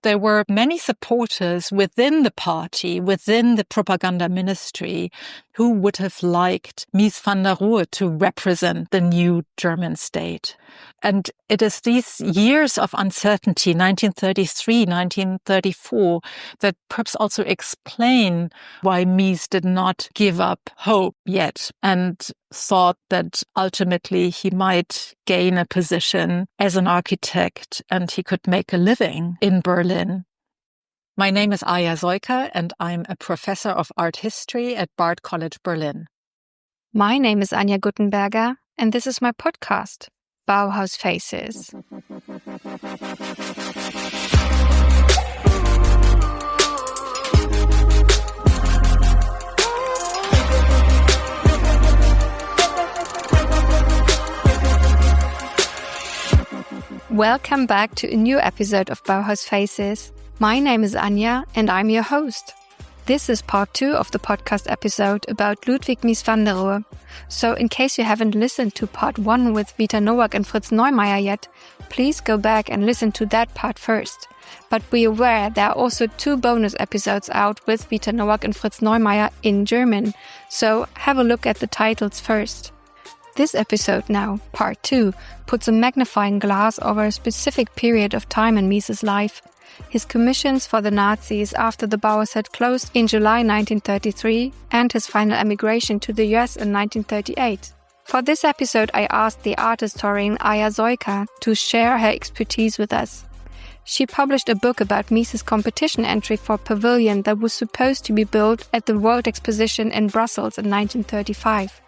there were many supporters within the party, within the propaganda ministry, who would have liked Mies van der Rohe to represent the new German state. And it is these years of uncertainty, 1933, 1934, that perhaps also explain why Mies did not give up hope yet and thought that ultimately he might gain a position as an architect and he could make a living in Berlin. My name is Soika and I'm a professor of art history at Bard College Berlin. My name is Anja Guttenberger and this is my podcast, Bauhaus Faces. Welcome back to a new episode of Bauhaus Faces. My name is Anja and I'm your host. This is part 2 of the podcast episode about Ludwig Mies van der Rohe. So in case you haven't listened to part 1 with Vita Nowak and Fritz Neumeier yet, please go back and listen to that part first. But be aware there are also 2 bonus episodes out with Vita Nowak and Fritz Neumeier in German, so have a look at the titles first. This episode now, part 2, puts a magnifying glass over a specific period of time in Mies's life. His commissions for the Nazis after the Bauhaus had closed in July 1933 and his final emigration to the US in 1938. For this episode I asked the art historian Soika to share her expertise with us. She published a book about Mies's competition entry for Pavilion that was supposed to be built at the World Exposition in Brussels in 1935.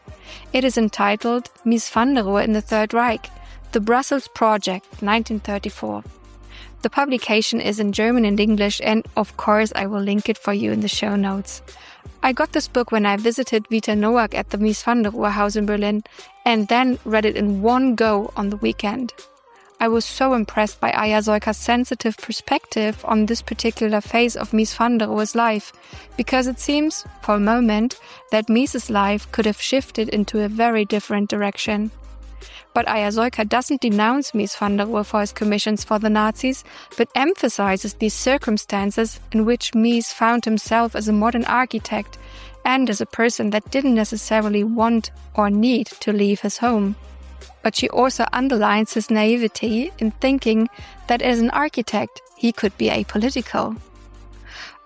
It is entitled Mies van der Rohe in the Third Reich, The Brussels Project, 1934. The publication is in German and English, and of course I will link it for you in the show notes. I got this book when I visited Vita Nowak at the Mies van der Rohe house in Berlin and then read it in one go on the weekend. I was so impressed by Soika's sensitive perspective on this particular phase of Mies van der Rohe's life, because it seems, for a moment, that Mies's life could have shifted into a very different direction. But Soika doesn't denounce Mies van der Rohe for his commissions for the Nazis, but emphasizes the circumstances in which Mies found himself as a modern architect and as a person that didn't necessarily want or need to leave his home. But she also underlines his naivety in thinking that as an architect he could be apolitical.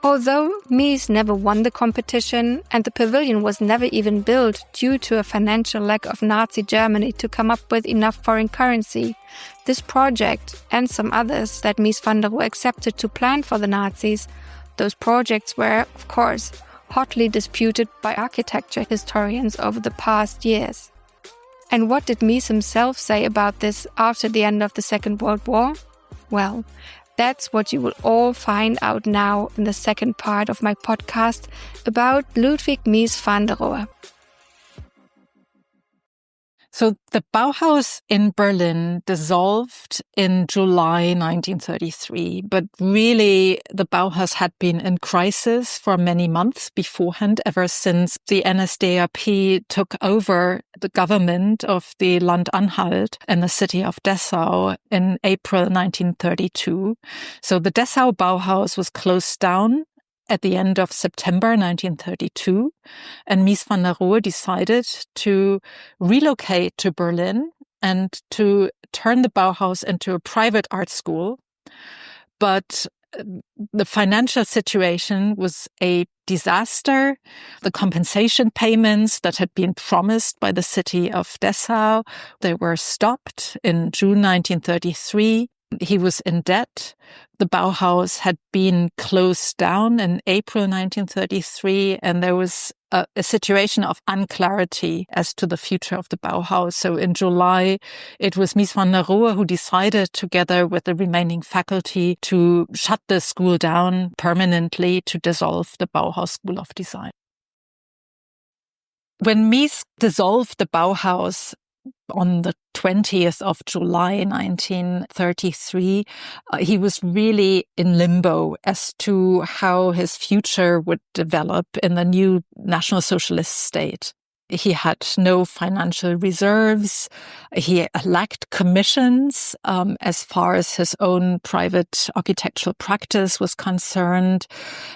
Although Mies never won the competition and the pavilion was never even built due to a financial lack of Nazi Germany to come up with enough foreign currency, this project and some others that Mies van der Rohe accepted to plan for the Nazis, those projects were, of course, hotly disputed by architecture historians over the past years. And what did Mies himself say about this after the end of the Second World War? Well, that's what you will all find out now in the second part of my podcast about Ludwig Mies van der Rohe. So the Bauhaus in Berlin dissolved in July 1933, but really the Bauhaus had been in crisis for many months beforehand, ever since the NSDAP took over the government of the Land Anhalt and the city of Dessau in April 1932. So the Dessau Bauhaus was closed down at the end of September 1932, and Mies van der Rohe decided to relocate to Berlin and to turn the Bauhaus into a private art school. But the financial situation was a disaster. The compensation payments that had been promised by the city of Dessau, they were stopped in June 1933. He was in debt. The Bauhaus had been closed down in April 1933, and there was a situation of unclarity as to the future of the Bauhaus. So in July, it was Mies van der Rohe who decided, together with the remaining faculty, to shut the school down permanently, to dissolve the Bauhaus School of Design. When Mies dissolved the Bauhaus on the 20th of July 1933, he was really in limbo as to how his future would develop in the new National Socialist state. He had no financial reserves. He lacked commissions as far as his own private architectural practice was concerned.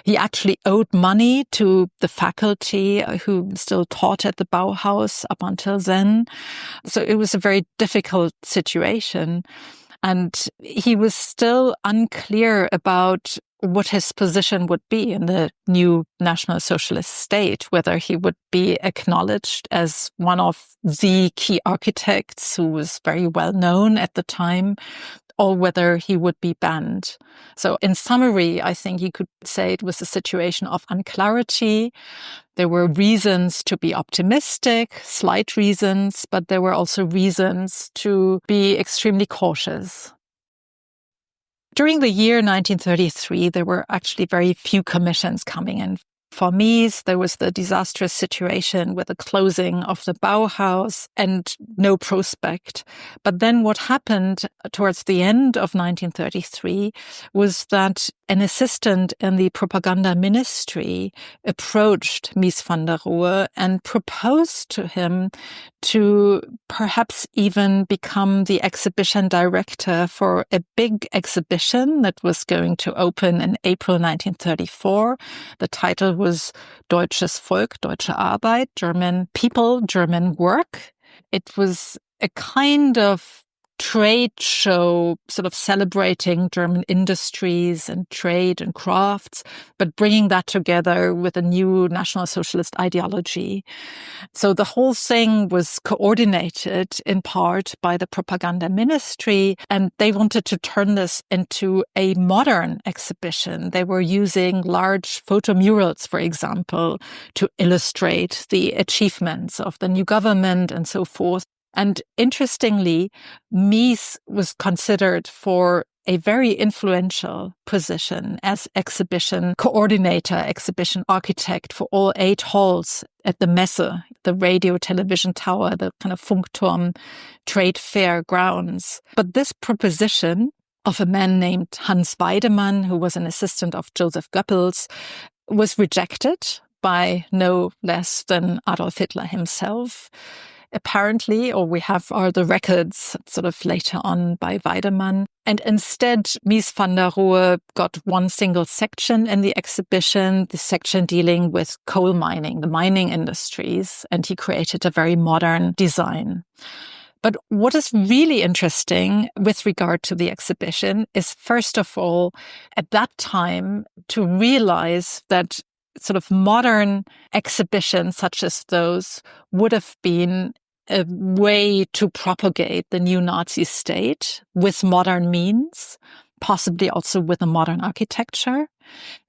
He actually owed money to the faculty who still taught at the Bauhaus up until then. So it was a very difficult situation. And he was still unclear about what his position would be in the new National Socialist state, whether he would be acknowledged as one of the key architects who was very well known at the time, or whether he would be banned. So in summary, I think you could say it was a situation of unclarity. There were reasons to be optimistic, slight reasons, but there were also reasons to be extremely cautious. During the year 1933, there were actually very few commissions coming in. For Mies, there was the disastrous situation with the closing of the Bauhaus and no prospect. But then what happened towards the end of 1933 was that an assistant in the propaganda ministry approached Mies van der Rohe and proposed to him to perhaps even become the exhibition director for a big exhibition that was going to open in April 1934. The title was Deutsches Volk, Deutsche Arbeit, German people, German work. It was a kind of trade show, sort of celebrating German industries and trade and crafts, but bringing that together with a new National Socialist ideology. So the whole thing was coordinated in part by the propaganda ministry, and they wanted to turn this into a modern exhibition. They were using large photomurals, for example, to illustrate the achievements of the new government and so forth. And interestingly, Mies was considered for a very influential position as exhibition coordinator, exhibition architect for all 8 halls at the Messe, the radio television tower, the kind of Funkturm trade fair grounds. But this proposition of a man named Hans Weidemann, who was an assistant of Joseph Goebbels, was rejected by no less than Adolf Hitler himself. Apparently, or we have are the records sort of later on by Weidemann. And instead, Mies van der Rohe got one single section in the exhibition, the section dealing with coal mining, the mining industries, and he created a very modern design. But what is really interesting with regard to the exhibition is, first of all, at that time, to realize that sort of modern exhibitions such as those would have been a way to propagate the new Nazi state with modern means, possibly also with a modern architecture.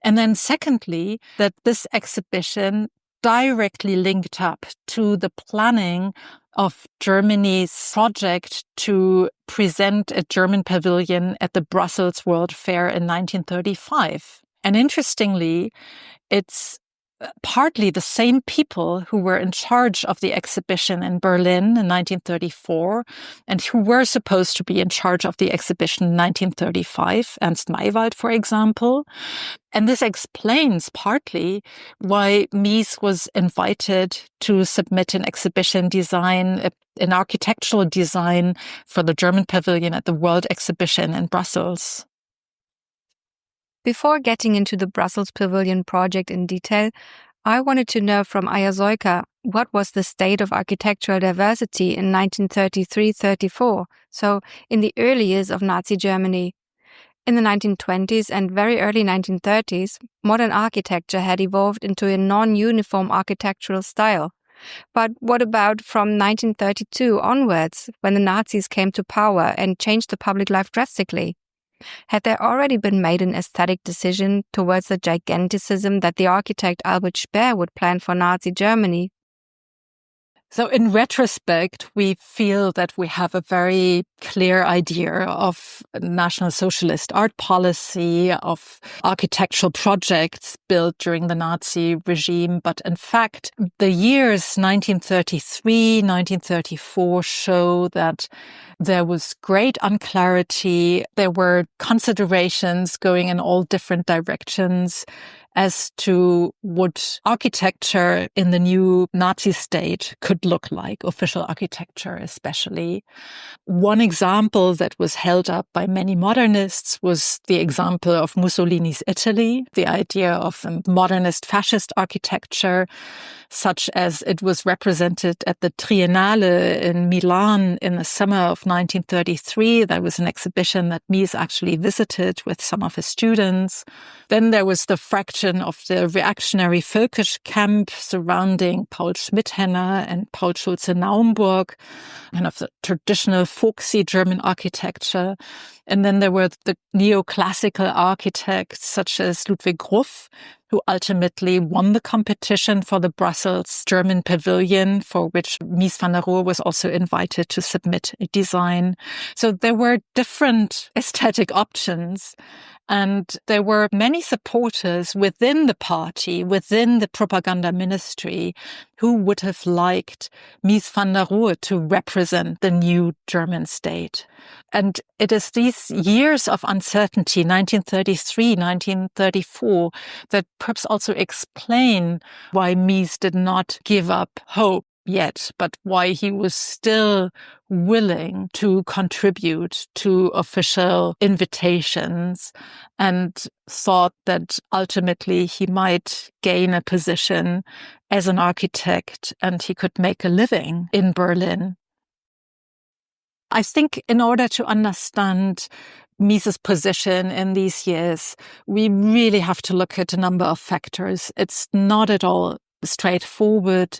And then secondly, that this exhibition directly linked up to the planning of Germany's project to present a German pavilion at the Brussels World Fair in 1935. And interestingly, it's partly the same people who were in charge of the exhibition in Berlin in 1934 and who were supposed to be in charge of the exhibition in 1935, Ernst Maywald, for example. And this explains partly why Mies was invited to submit an exhibition design, an architectural design for the German pavilion at the World Exhibition in Brussels. Before getting into the Brussels Pavilion project in detail, I wanted to know from Aya Soika, what was the state of architectural diversity in 1933-34, so in the early years of Nazi Germany? In the 1920s and very early 1930s, modern architecture had evolved into a non-uniform architectural style. But what about from 1932 onwards, when the Nazis came to power and changed the public life drastically? Had there already been made an aesthetic decision towards the giganticism that the architect Albert Speer would plan for Nazi Germany? So in retrospect, we feel that we have a very clear idea of National Socialist art policy, of architectural projects built during the Nazi regime. But in fact, the years 1933, 1934 show that there was great unclarity. There were considerations going in all different directions. as to what architecture in the new Nazi state could look like, official architecture especially. One example that was held up by many modernists was the example of Mussolini's Italy, the idea of a modernist fascist architecture, such as it was represented at the Triennale in Milan in the summer of 1933. There was an exhibition that Mies actually visited with some of his students. Then there was the fraction of the reactionary Völkisch camp surrounding Paul Schmidhenner and Paul Schulze-Naumburg, kind of the traditional folksy German architecture. And then there were the neoclassical architects such as Ludwig Mies, who ultimately won the competition for the Brussels German pavilion, for which Mies van der Rohe was also invited to submit a design. So there were different aesthetic options. And there were many supporters within the party, within the propaganda ministry, who would have liked Mies van der Rohe to represent the new German state. And it is these years of uncertainty, 1933, 1934, that perhaps also explain why Mies did not give up hope yet, but why he was still willing to contribute to official invitations and thought that ultimately he might gain a position as an architect and he could make a living in Berlin. I think in order to understand Mies's position in these years, we really have to look at a number of factors. It's not at all straightforward,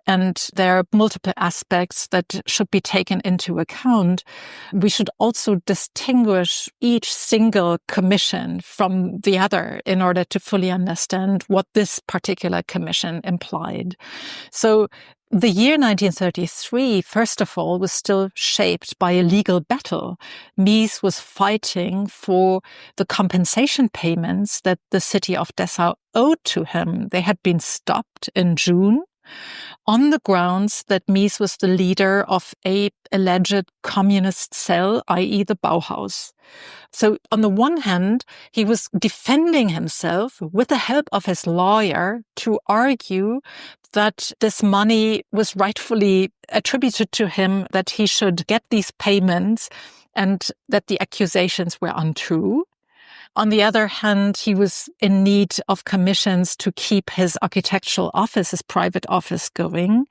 and there are multiple aspects that should be taken into account. We should also distinguish each single commission from the other in order to fully understand what this particular commission implied. So the year 1933, first of all, was still shaped by a legal battle. Mies was fighting for the compensation payments that the city of Dessau owed to him. They had been stopped in June on the grounds that Mies was the leader of a alleged communist cell, i.e. the Bauhaus. So on the one hand, he was defending himself with the help of his lawyer to argue that this money was rightfully attributed to him, that he should get these payments and that the accusations were untrue. On the other hand, he was in need of commissions to keep his architectural office, his private office going.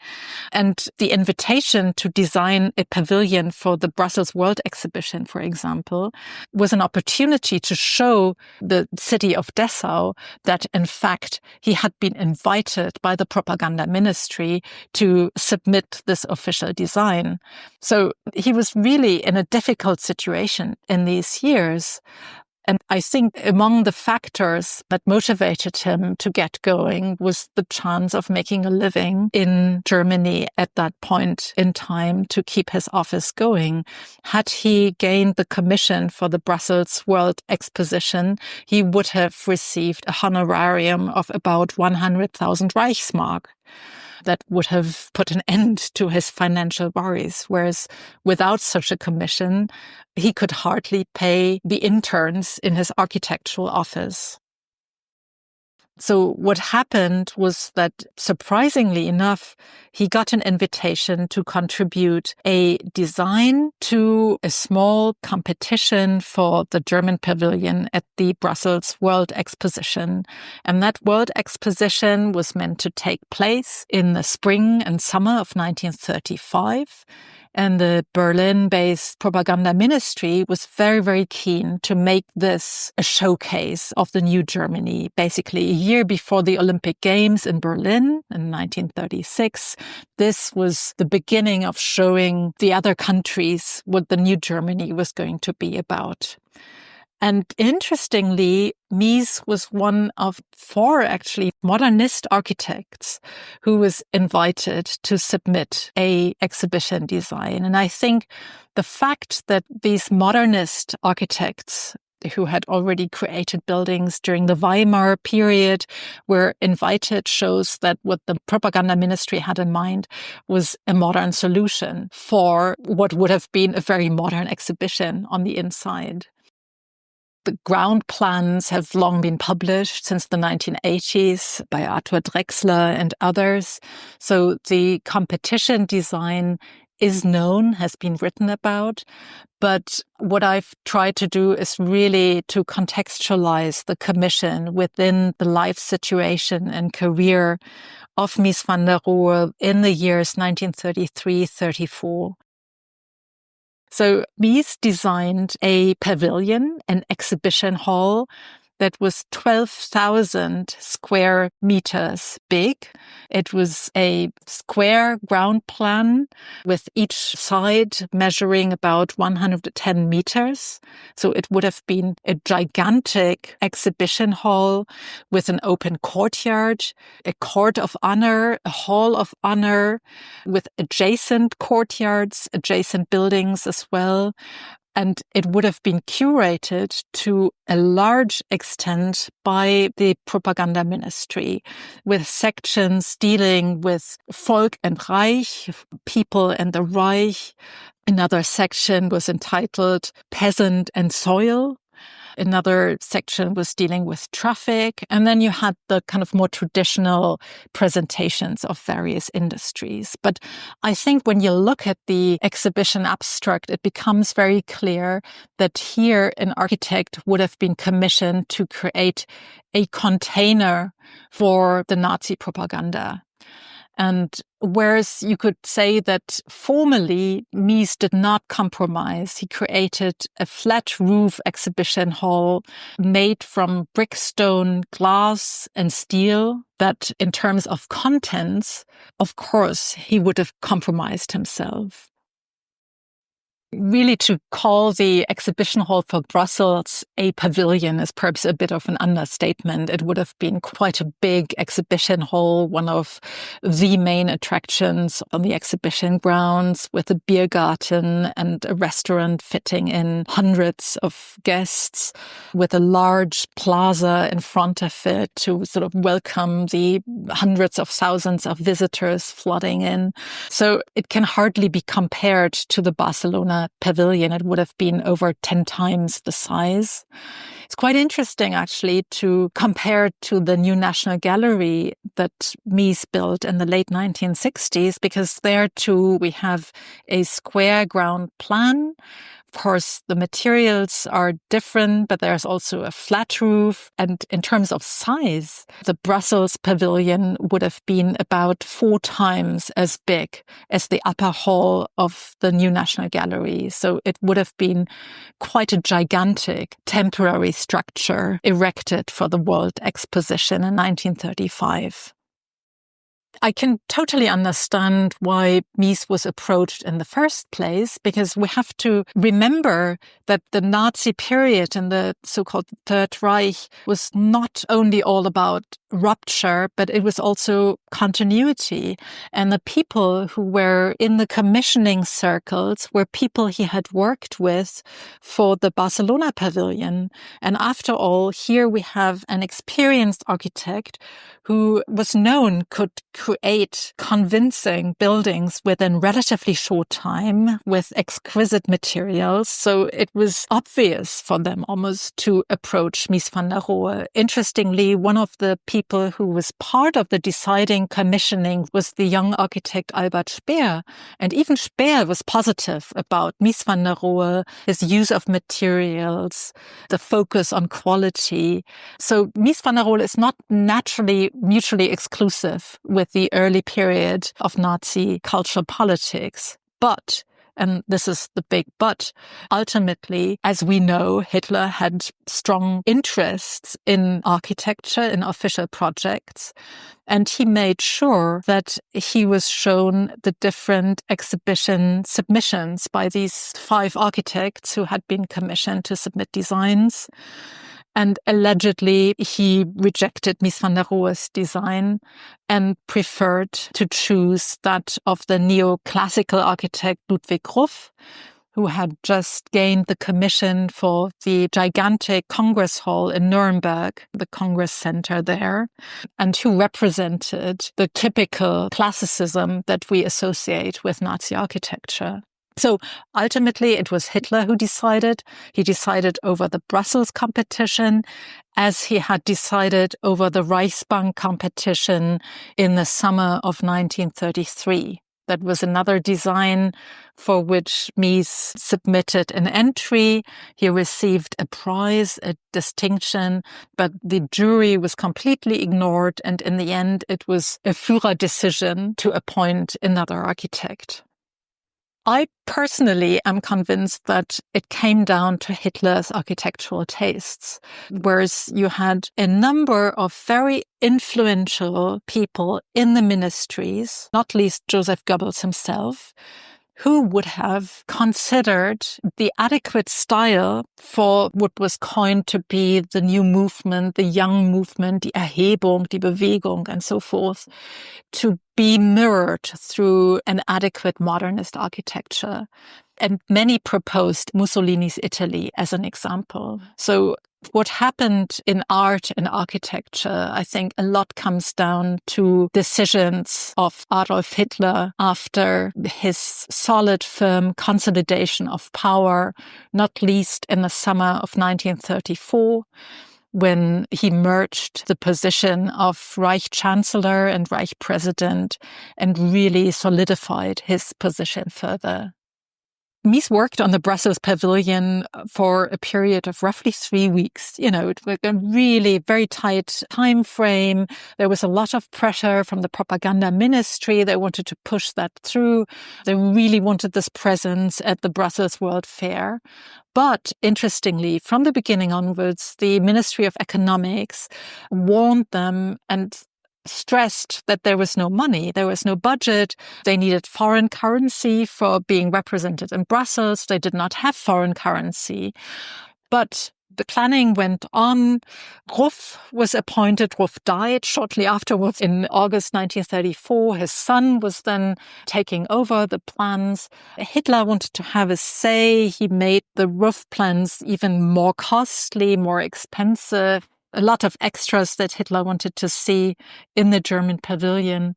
And the invitation to design a pavilion for the Brussels World Exhibition, for example, was an opportunity to show the city of Dessau that, in fact, he had been invited by the propaganda ministry to submit this official design. So he was really in a difficult situation in these years. And I think among the factors that motivated him to get going was the chance of making a living in Germany at that point in time to keep his office going. Had he gained the commission for the Brussels World Exposition, he would have received a honorarium of about 100,000 Reichsmark. That would have put an end to his financial worries, whereas without such a commission, he could hardly pay the interns in his architectural office. So what happened was that, surprisingly enough, he got an invitation to contribute a design to a small competition for the German pavilion at the Brussels World Exposition. And that World Exposition was meant to take place in the spring and summer of 1935. And the Berlin-based propaganda ministry was very, very keen to make this a showcase of the new Germany. Basically, a year before the Olympic Games in Berlin in 1936, this was the beginning of showing the other countries what the new Germany was going to be about. And interestingly, Mies was one of 4 actually modernist architects who was invited to submit a exhibition design. And I think the fact that these modernist architects who had already created buildings during the Weimar period were invited shows that what the propaganda ministry had in mind was a modern solution for what would have been a very modern exhibition on the inside. The ground plans have long been published since the 1980s by Arthur Drexler and others. So the competition design is known, has been written about. But what I've tried to do is really to contextualize the commission within the life situation and career of Mies van der Rohe in the years 1933-34. So Mies designed a pavilion, an exhibition hall that was 12,000 square meters big. It was a square ground plan with each side measuring about 110 meters. So it would have been a gigantic exhibition hall with an open courtyard, a court of honor, a hall of honor with adjacent courtyards, adjacent buildings as well. And it would have been curated to a large extent by the propaganda ministry, with sections dealing with Volk and Reich, people and the Reich. Another section was entitled Peasant and Soil. Another section was dealing with traffic. And then you had the kind of more traditional presentations of various industries. But I think when you look at the exhibition abstract, it becomes very clear that here an architect would have been commissioned to create a container for the Nazi propaganda. And whereas you could say that formally Mies did not compromise, he created a flat roof exhibition hall made from brickstone, glass and steel that in terms of contents, of course, he would have compromised himself. Really, to call the exhibition hall for Brussels a pavilion is perhaps a bit of an understatement. It would have been quite a big exhibition hall, one of the main attractions on the exhibition grounds, with a beer garden and a restaurant fitting in hundreds of guests, with a large plaza in front of it to sort of welcome the hundreds of thousands of visitors flooding in. So it can hardly be compared to the Barcelona pavilion. It would have been over 10 times the size. It's quite interesting, actually, to compare it to the new National Gallery that Mies built in the late 1960s, because there too we have a square ground plan. Of course, the materials are different, but there's also a flat roof. And in terms of size, the Brussels pavilion would have been about 4 times as big as the upper hall of the new National Gallery. So it would have been quite a gigantic temporary structure erected for the World Exposition in 1935. I can totally understand why Mies was approached in the first place, because we have to remember that the Nazi period in the so-called Third Reich was not only all about rupture, but it was also continuity. And the people who were in the commissioning circles were people he had worked with for the Barcelona pavilion. And after all, here we have an experienced architect who was known could create convincing buildings within relatively short time with exquisite materials. So it was obvious for them almost to approach Mies van der Rohe. Interestingly, one of the people who was part of the deciding commissioning was the young architect Albert Speer. And even Speer was positive about Mies van der Rohe, his use of materials, the focus on quality. So Mies van der Rohe is not naturally mutually exclusive with the early period of Nazi cultural politics. But, and this is the big but, ultimately, as we know, Hitler had strong interests in architecture, in official projects, and he made sure that he was shown the different exhibition submissions by these 5 architects who had been commissioned to submit designs. And allegedly, he rejected Mies van der Rohe's design and preferred to choose that of the neoclassical architect Ludwig Mies, who had just gained the commission for the gigantic Congress Hall in Nuremberg, the Congress Center there, and who represented the typical classicism that we associate with Nazi architecture. So ultimately, it was Hitler who decided. He decided over the Brussels competition, as he had decided over the Reichsbank competition in the summer of 1933. That was another design for which Mies submitted an entry. He received a prize, a distinction, but the jury was completely ignored. And in the end, it was a Führer decision to appoint another architect. I personally am convinced that it came down to Hitler's architectural tastes, whereas you had a number of very influential people in the ministries, not least Joseph Goebbels himself, who would have considered the adequate style for what was coined to be the new movement, the young movement, die Erhebung, die Bewegung, and so forth, to be mirrored through an adequate modernist architecture. And many proposed Mussolini's Italy as an example. So what happened in art and architecture, I think a lot comes down to decisions of Adolf Hitler after his solid, firm consolidation of power, not least in the summer of 1934, when he merged the position of Reich Chancellor and Reich President and really solidified his position further. Mies worked on the Brussels pavilion for a period of roughly 3 weeks. It was a really very tight time frame. There was a lot of pressure from the propaganda ministry. They wanted to push that through. They really wanted this presence at the Brussels World Fair. But interestingly, from the beginning onwards, the Ministry of Economics warned them and stressed that there was no money, there was no budget. They needed foreign currency for being represented in Brussels. They did not have foreign currency. But the planning went on. Ruff was appointed. Ruff died shortly afterwards in August 1934. His son was then taking over the plans. Hitler wanted to have a say. He made the Ruff plans even more costly, more expensive. A lot of extras that Hitler wanted to see in the German pavilion.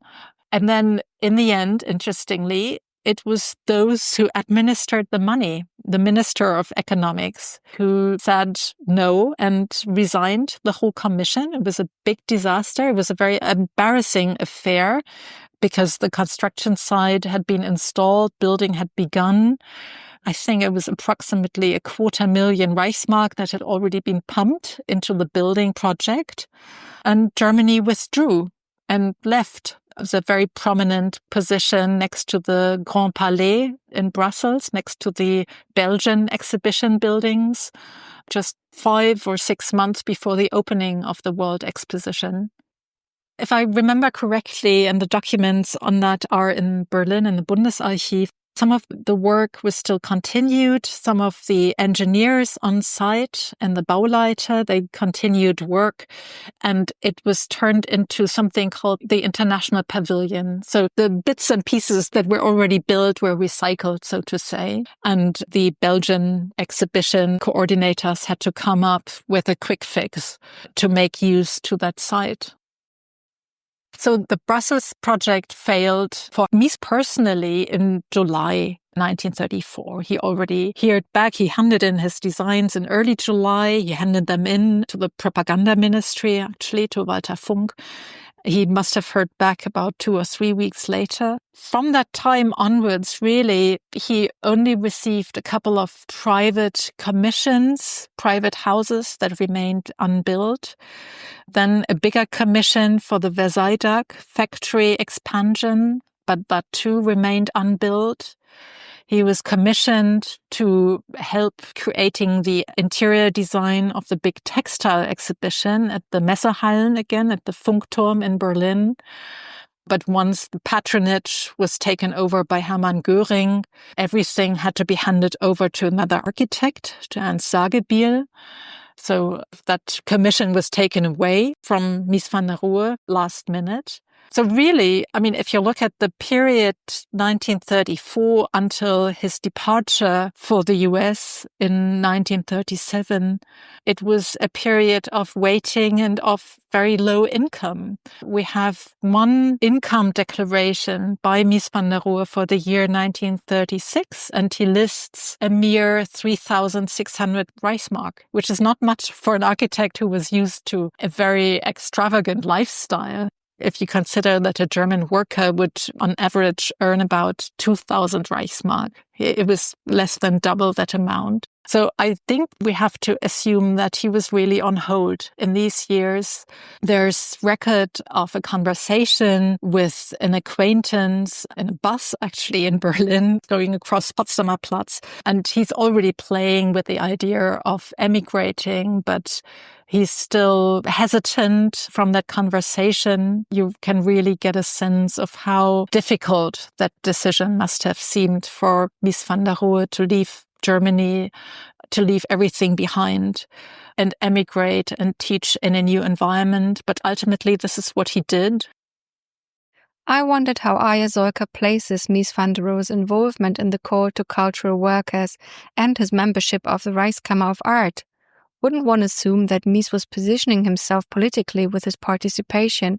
And then in the end, interestingly, it was those who administered the money, the Minister of Economics, who said no and resigned the whole commission. It was a big disaster. It was a very embarrassing affair because the construction site had been installed, building had begun. I think it was approximately 250,000 Reichsmark that had already been pumped into the building project. And Germany withdrew and left as a very prominent position next to the Grand Palais in Brussels, next to the Belgian exhibition buildings, just 5 or 6 months before the opening of the World Exposition. If I remember correctly, and the documents on that are in Berlin in the Bundesarchiv, some of the work was still continued. Some of the engineers on site and the Bauleiter, they continued work, and it was turned into something called the International Pavilion. So the bits and pieces that were already built were recycled, so to say. And the Belgian exhibition coordinators had to come up with a quick fix to make use to that site. So the Brussels project failed for Mies personally in July 1934. He already heard back. He handed in his designs in early July. He handed them in to the propaganda ministry, actually, to Walter Funk. He must have heard back about 2 or 3 weeks later. From that time onwards, really, he only received a couple of private commissions, private houses that remained unbuilt. Then a bigger commission for the Versailles factory expansion, but that too remained unbuilt. He was commissioned to help creating the interior design of the big textile exhibition at the Messehallen again, at the Funkturm in Berlin. But once the patronage was taken over by Hermann Göring, everything had to be handed over to another architect, to Ernst Sagebiel. So that commission was taken away from Mies van der Rohe last minute. So really, I mean, if you look at the period 1934 until his departure for the US in 1937, it was a period of waiting and of very low income. We have one income declaration by Mies van der Rohe for the year 1936, and he lists a mere 3,600 Reichsmark, which is not much for an architect who was used to a very extravagant lifestyle. If you consider that a German worker would, on average, earn about 2,000 Reichsmark, it was less than double that amount. So I think we have to assume that he was really on hold in these years. There's record of a conversation with an acquaintance in a bus, actually, in Berlin, going across Potsdamer Platz. And he's already playing with the idea of emigrating, but he's still hesitant from that conversation. You can really get a sense of how difficult that decision must have seemed for Mies van der Rohe to leave Germany, to leave everything behind and emigrate and teach in a new environment. But ultimately, this is what he did. I wondered how Aya Soika places Mies van der Rohe's involvement in the call to cultural workers and his membership of the Reichskammer of Art. Wouldn't one assume that Mies was positioning himself politically with his participation,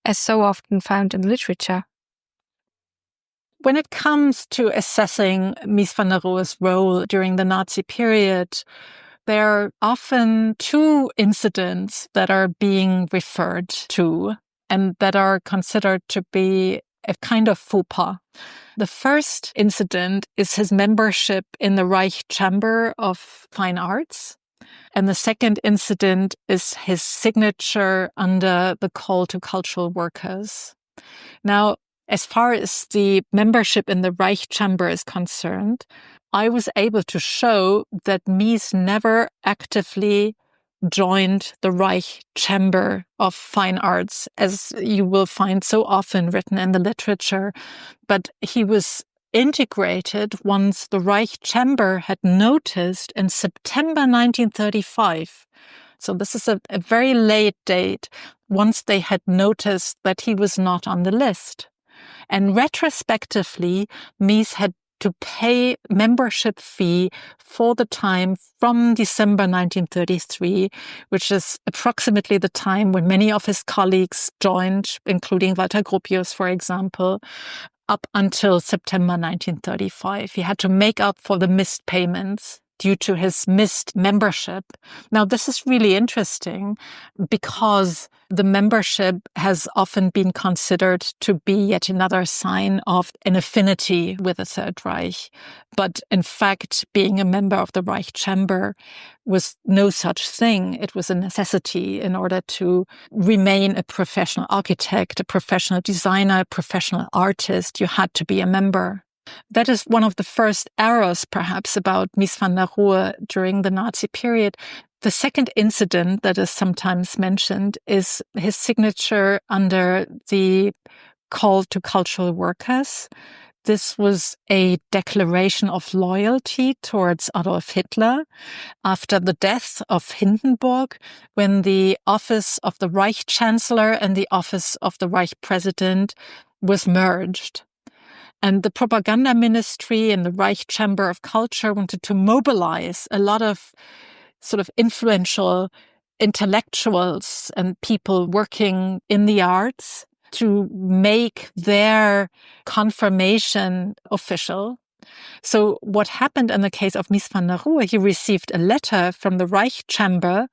as so often found in literature? When it comes to assessing Mies van der Rohe's role during the Nazi period, there are often two incidents that are being referred to and that are considered to be a kind of faux pas. The first incident is his membership in the Reich Chamber of Fine Arts. And the second incident is his signature under the call to cultural workers. Now, as far as the membership in the Reich Chamber is concerned, I was able to show that Mies never actively joined the Reich Chamber of Fine Arts, as you will find so often written in the literature, but he was integrated once the Reich Chamber had noticed in September 1935. So this is a very late date, once they had noticed that he was not on the list. And retrospectively, Mies had to pay membership fee for the time from December 1933, which is approximately the time when many of his colleagues joined, including Walter Gropius, for example, up until September 1935. He had to make up for the missed payments due to his missed membership. Now, this is really interesting because the membership has often been considered to be yet another sign of an affinity with the Third Reich. But in fact, being a member of the Reich Chamber was no such thing. It was a necessity in order to remain a professional architect, a professional designer, a professional artist. You had to be a member. That is one of the first errors, perhaps, about Mies van der Rohe during the Nazi period. The second incident that is sometimes mentioned is his signature under the call to cultural workers. This was a declaration of loyalty towards Adolf Hitler after the death of Hindenburg, when the office of the Reich Chancellor and the office of the Reich President was merged. And the propaganda ministry and the Reich Chamber of Culture wanted to mobilize a lot of sort of influential intellectuals and people working in the arts to make their confirmation official. So what happened in the case of Mies van der Rohe, he received a letter from the Reich Chamber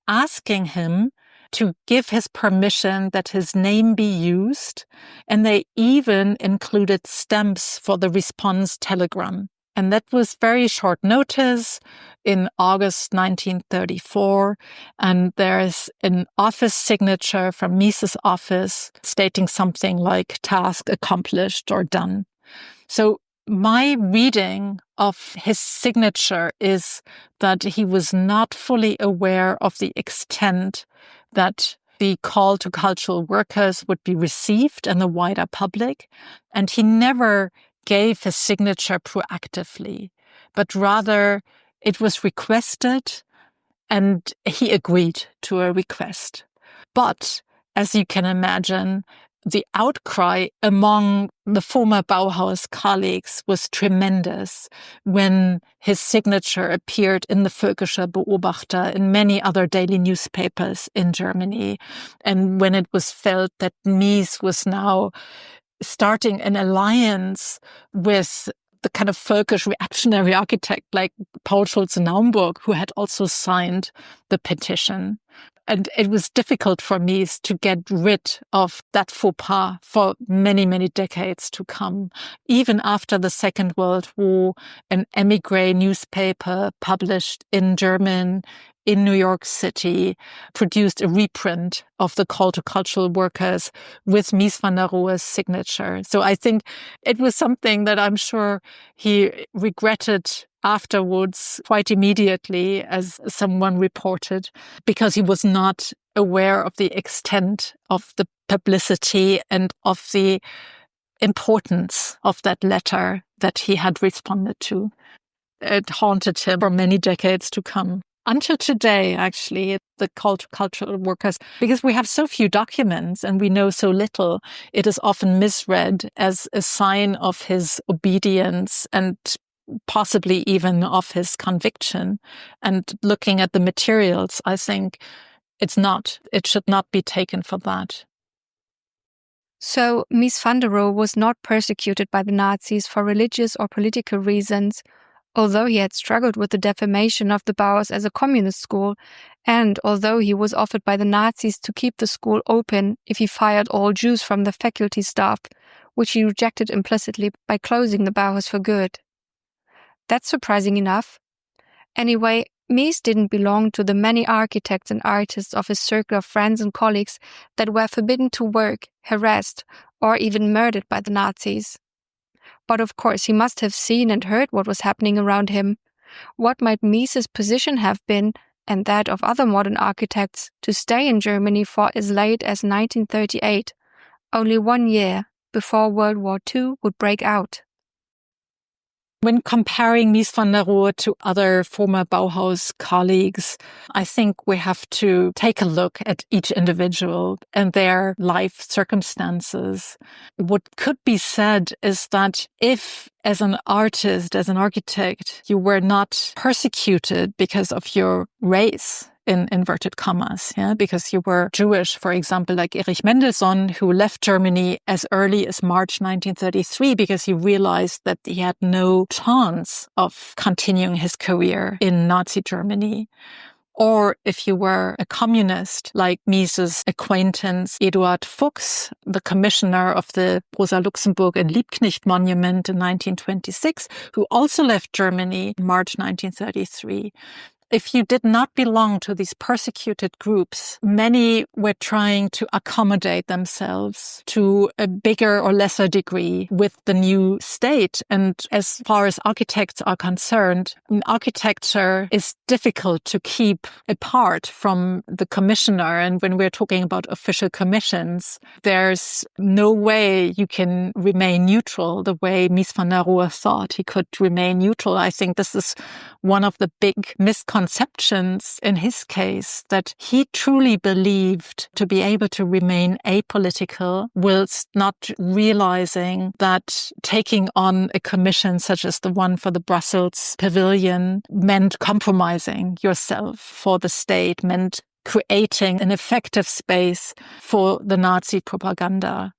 asking him to give his permission that his name be used, and they even included stamps for the response telegram. And that was very short notice in August 1934, and there's an office signature from Mies's office stating something like task accomplished or done. So my reading of his signature is that he was not fully aware of the extent that the call to cultural workers would be received in the wider public, and he never gave his signature proactively, but rather it was requested and he agreed to a request. But as you can imagine, the outcry among the former Bauhaus colleagues was tremendous when his signature appeared in the Völkischer Beobachter, in many other daily newspapers in Germany, and when it was felt that Mies was now starting an alliance with the kind of Völkisch reactionary architect like Paul Schulze-Naumburg, who had also signed the petition. And it was difficult for Mies to get rid of that faux pas for many, many decades to come. Even after the Second World War, an émigré newspaper published in German in New York City produced a reprint of the Call to Cultural Workers with Mies van der Rohe's signature. So I think it was something that I'm sure he regretted afterwards quite immediately, as someone reported, because he was not aware of the extent of the publicity and of the importance of that letter that he had responded to. It haunted him for many decades to come. Until today, actually, the Call to Cultural Workers, because we have so few documents and we know so little, it is often misread as a sign of his obedience and possibly even of his conviction. And looking at the materials, I think it should not be taken for that. So Mies van der Rohe was not persecuted by the Nazis for religious or political reasons, although he had struggled with the defamation of the Bauhaus as a communist school, and although he was offered by the Nazis to keep the school open if he fired all Jews from the faculty staff, which he rejected implicitly by closing the Bauhaus for good. That's surprising enough. Anyway, Mies didn't belong to the many architects and artists of his circle of friends and colleagues that were forbidden to work, harassed, or even murdered by the Nazis. But of course, he must have seen and heard what was happening around him. What might Mies's position have been, and that of other modern architects, to stay in Germany for as late as 1938, only 1 year before World War II would break out? When comparing Mies van der Rohe to other former Bauhaus colleagues, I think we have to take a look at each individual and their life circumstances. What could be said is that if, as an artist, as an architect, you were not persecuted because of your race, in inverted commas, because you were Jewish, for example, like Erich Mendelsohn, who left Germany as early as March 1933 because he realized that he had no chance of continuing his career in Nazi Germany. Or if you were a communist, like Mies's acquaintance Eduard Fuchs, the commissioner of the Rosa Luxemburg and Liebknecht monument in 1926, who also left Germany in March 1933. If you did not belong to these persecuted groups, many were trying to accommodate themselves to a bigger or lesser degree with the new state. And as far as architects are concerned, architecture is difficult to keep apart from the commissioner. And when we're talking about official commissions, there's no way you can remain neutral the way Mies van der Rohe thought he could remain neutral. I think this is one of the big misconceptions in his case, that he truly believed to be able to remain apolitical whilst not realizing that taking on a commission such as the one for the Brussels pavilion meant compromising yourself for the state, meant creating an effective space for the Nazi propaganda.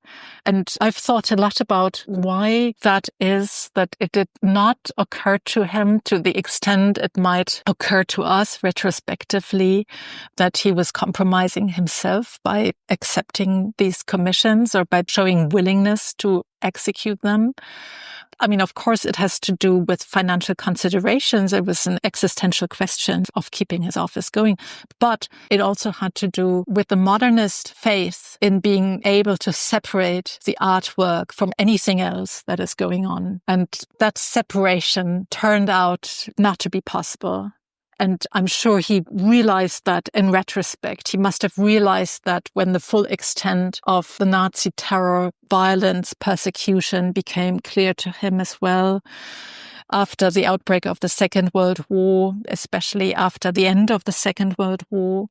And I've thought a lot about why that is, that it did not occur to him to the extent it might occur to us retrospectively, that he was compromising himself by accepting these commissions or by showing willingness to execute them. I mean, of course, it has to do with financial considerations. It was an existential question of keeping his office going. But it also had to do with the modernist faith in being able to separate the artwork from anything else that is going on. And that separation turned out not to be possible. And I'm sure he realized that in retrospect. He must have realized that when the full extent of the Nazi terror, violence, persecution became clear to him as well. After the outbreak of the Second World War, especially after the end of the Second World War.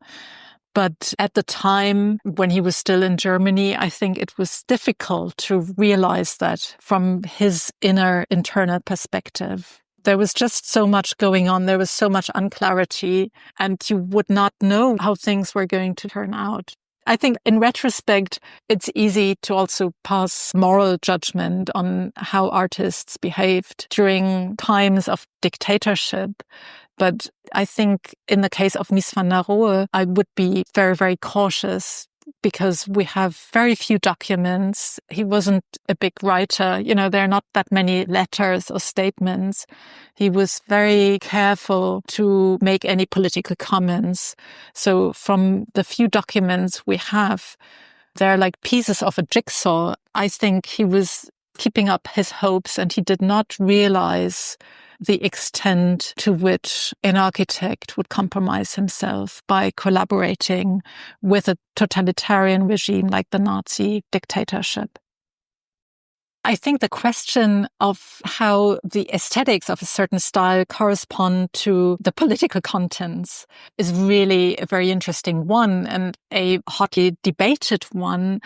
But at the time, when he was still in Germany, I think it was difficult to realize that from his internal perspective. There was just so much going on. There was so much unclarity, and you would not know how things were going to turn out. I think in retrospect, it's easy to also pass moral judgment on how artists behaved during times of dictatorship. But I think in the case of Mies van der Rohe, I would be very, very cautious because we have very few documents. He wasn't a big writer. There are not that many letters or statements. He was very careful to make any political comments. So from the few documents we have, they're like pieces of a jigsaw. I think he was keeping up his hopes and he did not realize the extent to which an architect would compromise himself by collaborating with a totalitarian regime like the Nazi dictatorship. I think the question of how the aesthetics of a certain style correspond to the political contents is really a very interesting one and a hotly debated one.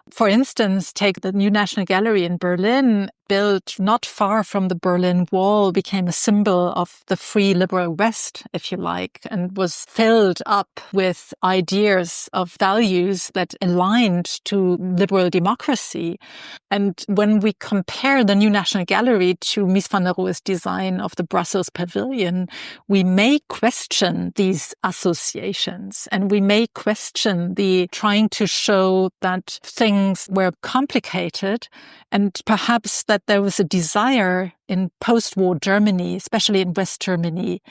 For instance, take the new National Gallery in Berlin, built not far from the Berlin Wall, became a symbol of the free liberal West, if you like, and was filled up with ideas of values that aligned to liberal democracy. And when we compare the new National Gallery to Mies van der Rohe's design of the Brussels pavilion, we may question these associations and we may question the trying to show that things were complicated and perhaps that there was a desire in post-war Germany, especially in West Germany,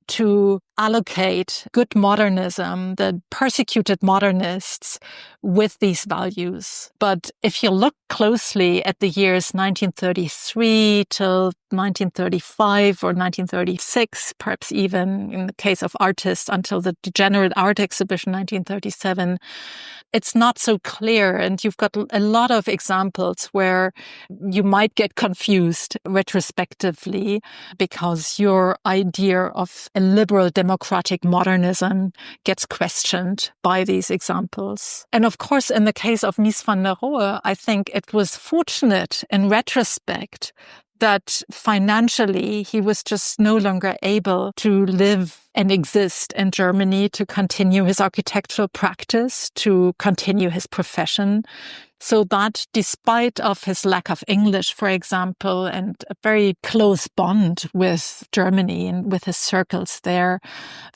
to allocate good modernism, the persecuted modernists, with these values. But if you look closely at the years 1933 till 1935 or 1936, perhaps even in the case of artists until the Degenerate Art Exhibition 1937, it's not so clear. And you've got a lot of examples where you might get confused retrospectively because your idea of a liberal democratic modernism gets questioned by these examples. And of course, in the case of Mies van der Rohe, I think it was fortunate in retrospect that financially he was just no longer able to live and exist in Germany, to continue his architectural practice, to continue his profession. So that despite of his lack of English, for example, and a very close bond with Germany and with his circles there,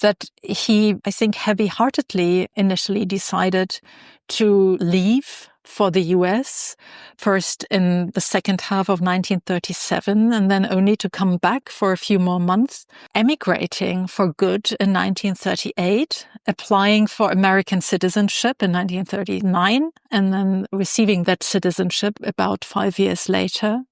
that he, I think, heavy-heartedly initially decided to leave for the US, first in the second half of 1937, and then only to come back for a few more months, emigrating for good in 1938, applying for American citizenship in 1939, and then receiving that citizenship about 5 years later,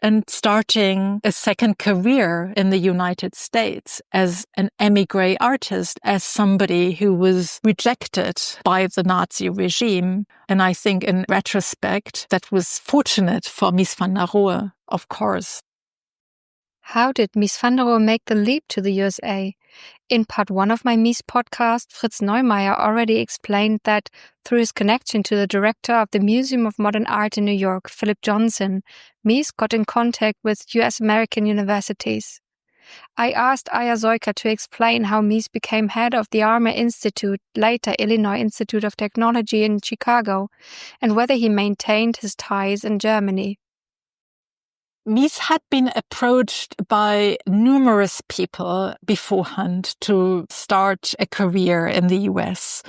and starting a second career in the United States as an émigré artist, as somebody who was rejected by the Nazi regime. And I think in retrospect, that was fortunate for Mies van der Rohe, of course. How did Mies van der Rohe make the leap to the USA? In part 1 of my Mies podcast, Fritz Neumeier already explained that through his connection to the director of the Museum of Modern Art in New York, Philip Johnson, Mies got in contact with US American universities. I asked Aya Soika to explain how Mies became head of the Armour Institute, later Illinois Institute of Technology in Chicago, and whether he maintained his ties in Germany. Mies had been approached by numerous people beforehand to start a career in the US.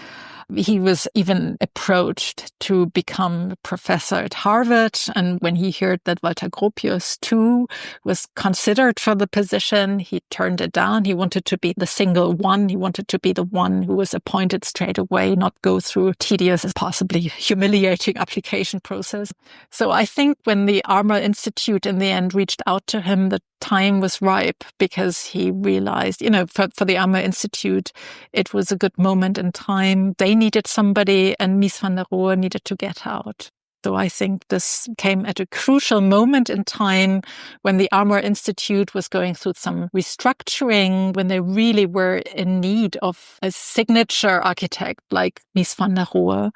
He was even approached to become a professor at Harvard. And when he heard that Walter Gropius too was considered for the position, he turned it down. He wanted to be the single one. He wanted to be the one who was appointed straight away, not go through a tedious, possibly humiliating application process. So I think when the Armour Institute in the end reached out to him, the time was ripe because he realized, for the Armour Institute, it was a good moment in time. They needed somebody and Mies van der Rohe needed to get out. So I think this came at a crucial moment in time when the Armor Institute was going through some restructuring, when they really were in need of a signature architect like Mies van der Rohe.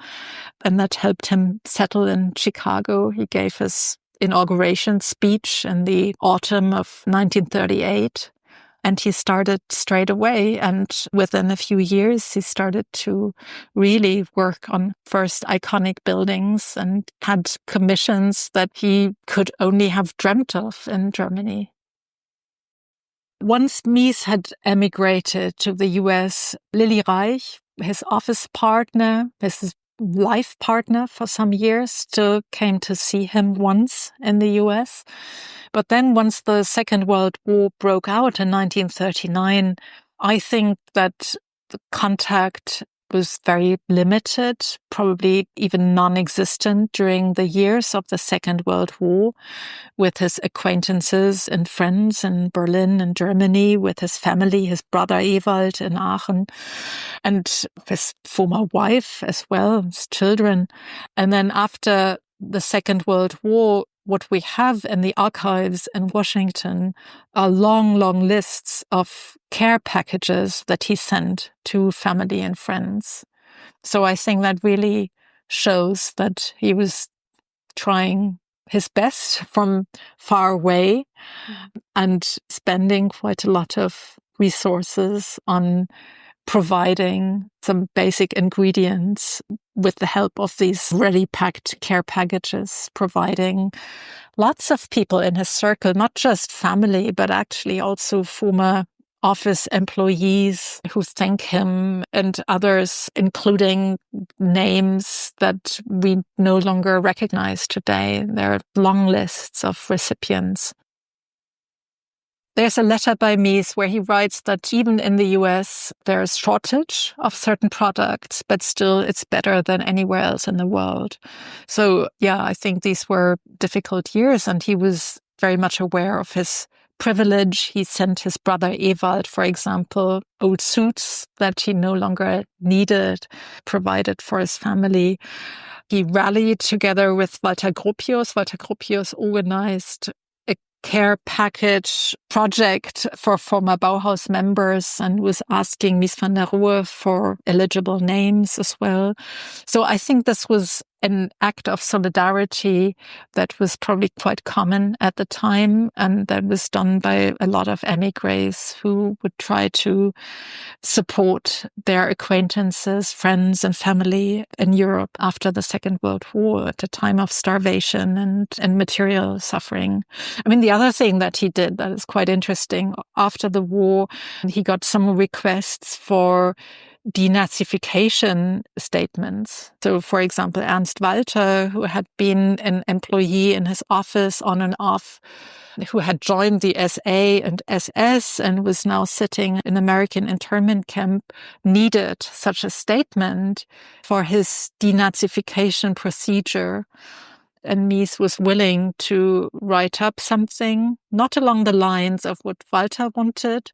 And that helped him settle in Chicago. He gave his inauguration speech in the autumn of 1938. And he started straight away. And within a few years, he started to really work on first iconic buildings and had commissions that he could only have dreamt of in Germany. Once Mies had emigrated to the US, Lily Reich, his office partner, his life partner for some years, still came to see him once in the US. But then once the Second World War broke out in 1939, I think that the contact was very limited, probably even non-existent during the years of the Second World War, with his acquaintances and friends in Berlin and Germany, with his family, his brother Ewald in Aachen, and his former wife as well, his children. And then after the Second World War, what we have in the archives in Washington are long, long lists of care packages that he sent to family and friends. So I think that really shows that he was trying his best from far away and spending quite a lot of resources on providing some basic ingredients with the help of these ready packed care packages, providing lots of people in his circle, not just family, but actually also former office employees who thank him and others, including names that we no longer recognize today. There are long lists of recipients. There's a letter by Mies where he writes that even in the US, there's shortage of certain products, but still it's better than anywhere else in the world. So yeah, I think these were difficult years, and he was very much aware of his privilege. He sent his brother Ewald, for example, old suits that he no longer needed, provided for his family. He rallied together with Walter Gropius. Walter Gropius organized a care package project for former Bauhaus members and was asking Mies van der Rohe for eligible names as well. So I think this was an act of solidarity that was probably quite common at the time, and that was done by a lot of emigres who would try to support their acquaintances, friends and family in Europe after the Second World War at a time of starvation and material suffering. I mean, the other thing that he did that is quite interesting, after the war, he got some requests for denazification statements. So, for example, Ernst Walter, who had been an employee in his office on and off, who had joined the SA and SS and was now sitting in American internment camp, needed such a statement for his denazification procedure. And Mies was willing to write up something, not along the lines of what Walter wanted,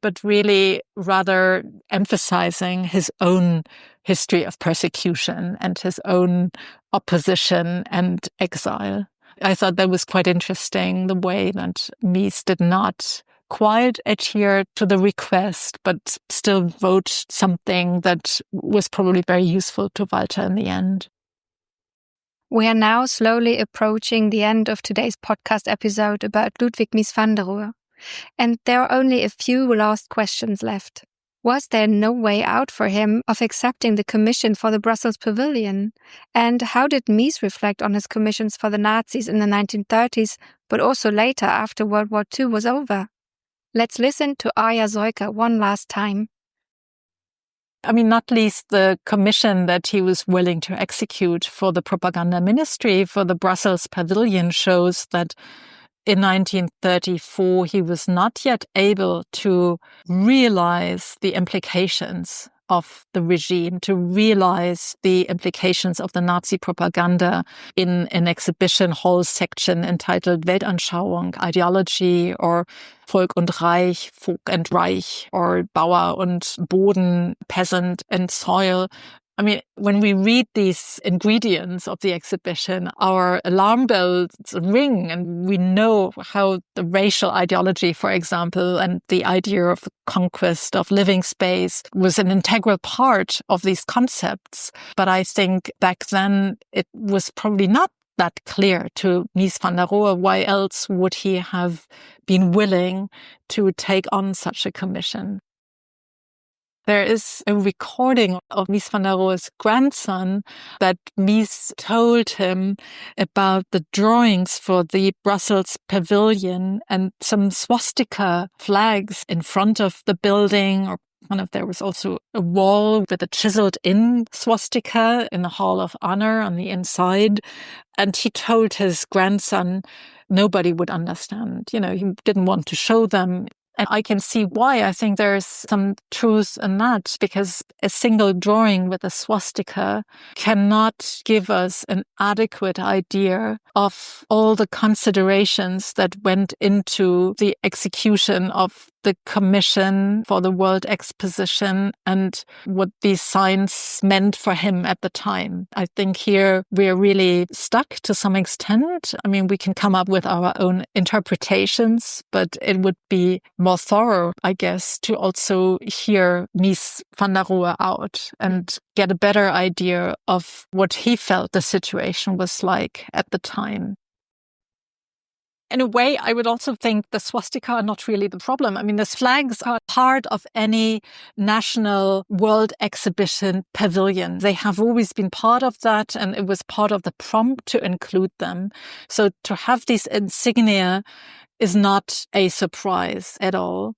but really rather emphasizing his own history of persecution and his own opposition and exile. I thought that was quite interesting, the way that Mies did not quite adhere to the request, but still wrote something that was probably very useful to Walter in the end. We are now slowly approaching the end of today's podcast episode about Ludwig Mies van der Rohe, and there are only a few last questions left. Was there no way out for him of accepting the commission for the Brussels pavilion? And how did Mies reflect on his commissions for the Nazis in the 1930s, but also later after World War II was over? Let's listen to Arja Soika one last time. I mean, not least the commission that he was willing to execute for the propaganda ministry for the Brussels pavilion shows that in 1934, he was not yet able to realize the implications of the regime, to realize the implications of the Nazi propaganda in an exhibition hall section entitled Weltanschauung, Ideology, or Volk und Reich, Volk and Reich, or Bauer und Boden, Peasant and Soil. I mean, when we read these ingredients of the exhibition, our alarm bells ring, and we know how the racial ideology, for example, and the idea of conquest of living space was an integral part of these concepts. But I think back then it was probably not that clear to Mies van der Rohe. Why else would he have been willing to take on such a commission? There is a recording of Mies van der Rohe's grandson that Mies told him about the drawings for the Brussels pavilion and some swastika flags in front of the building, or there was also a wall with a chiseled-in swastika in the Hall of Honor on the inside. And he told his grandson nobody would understand. He didn't want to show them. And I can see why. I think there's some truth in that, because a single drawing with a swastika cannot give us an adequate idea of all the considerations that went into the execution of the commission for the World Exposition and what these signs meant for him at the time. I think here we're really stuck to some extent. I mean, we can come up with our own interpretations, but it would be more thorough, I guess, to also hear Mies van der Rohe out and get a better idea of what he felt the situation was like at the time. In a way, I would also think the swastika are not really the problem. I mean, these flags are part of any national world exhibition pavilion. They have always been part of that, and it was part of the prompt to include them. So to have these insignia is not a surprise at all.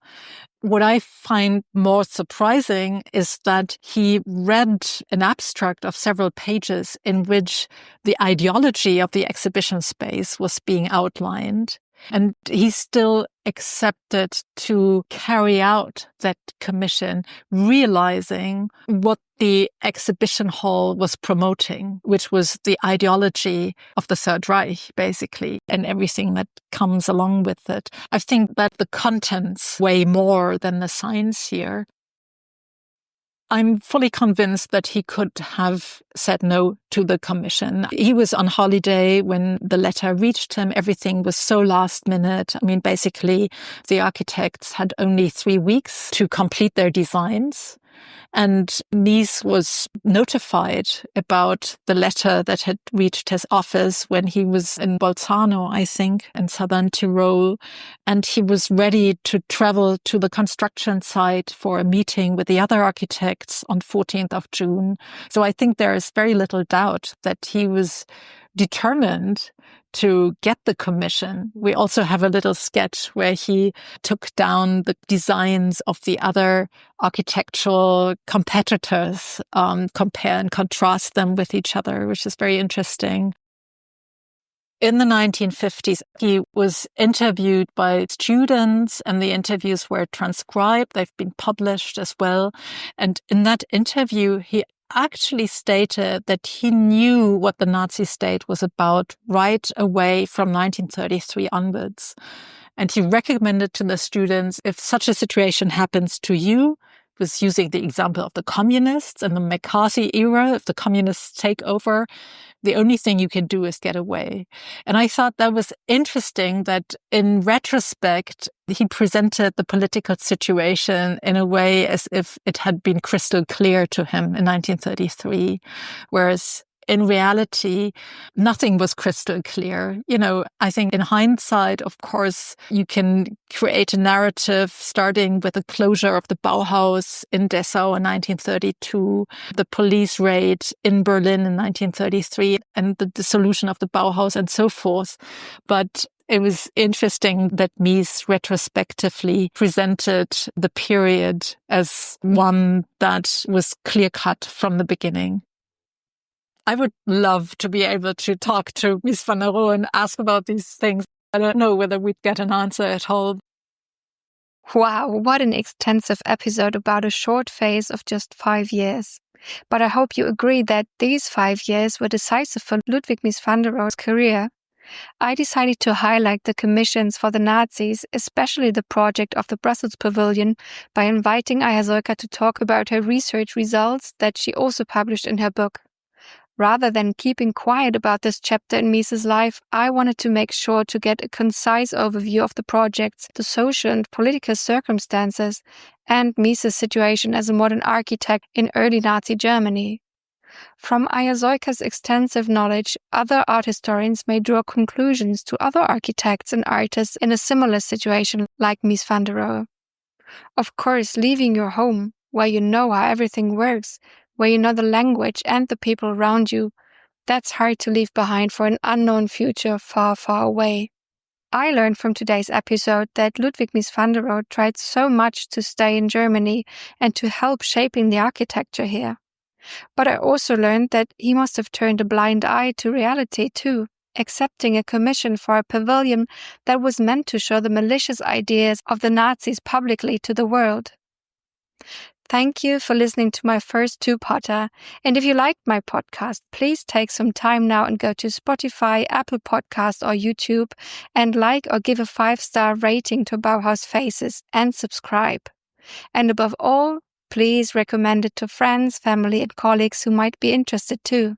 What I find more surprising is that he read an abstract of several pages in which the ideology of the exhibition space was being outlined. And he still accepted to carry out that commission, realizing what the exhibition hall was promoting, which was the ideology of the Third Reich, basically, and everything that comes along with it. I think that the contents weigh more than the science here. I'm fully convinced that he could have said no to the commission. He was on holiday when the letter reached him. Everything was so last minute. I mean, basically, the architects had only 3 weeks to complete their designs. And Mies was notified about the letter that had reached his office when he was in Bolzano, I think, in southern Tyrol. And he was ready to travel to the construction site for a meeting with the other architects on 14th of June. So I think there is very little doubt that he was determined to get the commission. We also have a little sketch where he took down the designs of the other architectural competitors, compare and contrast them with each other, which is very interesting. In the 1950s, he was interviewed by students, and the interviews were transcribed. They've been published as well. And in that interview, he actually stated that he knew what the Nazi state was about right away from 1933 onwards. And he recommended to the students, if such a situation happens to you, was using the example of the communists and the McCarthy era, if the communists take over, the only thing you can do is get away. And I thought that was interesting that in retrospect, he presented the political situation in a way as if it had been crystal clear to him in 1933, whereas in reality, nothing was crystal clear. I think in hindsight, of course, you can create a narrative starting with the closure of the Bauhaus in Dessau in 1932, the police raid in Berlin in 1933, and the dissolution of the Bauhaus and so forth. But it was interesting that Mies retrospectively presented the period as one that was clear-cut from the beginning. I would love to be able to talk to Mies van der Rohe and ask about these things. I don't know whether we'd get an answer at all. Wow, what an extensive episode about a short phase of just 5 years. But I hope you agree that these 5 years were decisive for Ludwig Mies van der Rohe's career. I decided to highlight the commissions for the Nazis, especially the project of the Brussels pavilion, by inviting Soika to talk about her research results that she also published in her book. Rather than keeping quiet about this chapter in Mies's life, I wanted to make sure to get a concise overview of the projects, the social and political circumstances, and Mies's situation as a modern architect in early Nazi Germany. From Soika's extensive knowledge, other art historians may draw conclusions to other architects and artists in a similar situation like Mies van der Rohe. Of course, leaving your home, where you know how everything works, where you know the language and the people around you, that's hard to leave behind for an unknown future far, far away. I learned from today's episode that Ludwig Mies van der Rohe tried so much to stay in Germany and to help shaping the architecture here. But I also learned that he must have turned a blind eye to reality too, accepting a commission for a pavilion that was meant to show the malicious ideas of the Nazis publicly to the world. Thank you for listening to my first two-parter, and if you liked my podcast, please take some time now and go to Spotify, Apple Podcasts or YouTube and like or give a 5-star rating to Bauhaus Faces and subscribe. And above all, please recommend it to friends, family and colleagues who might be interested too.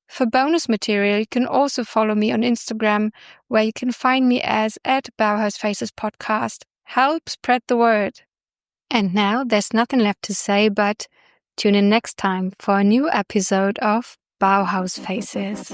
For bonus material, you can also follow me on Instagram, where you can find me as @Bauhaus Faces Podcast. Help spread the word. And now there's nothing left to say but tune in next time for a new episode of Bauhaus Faces.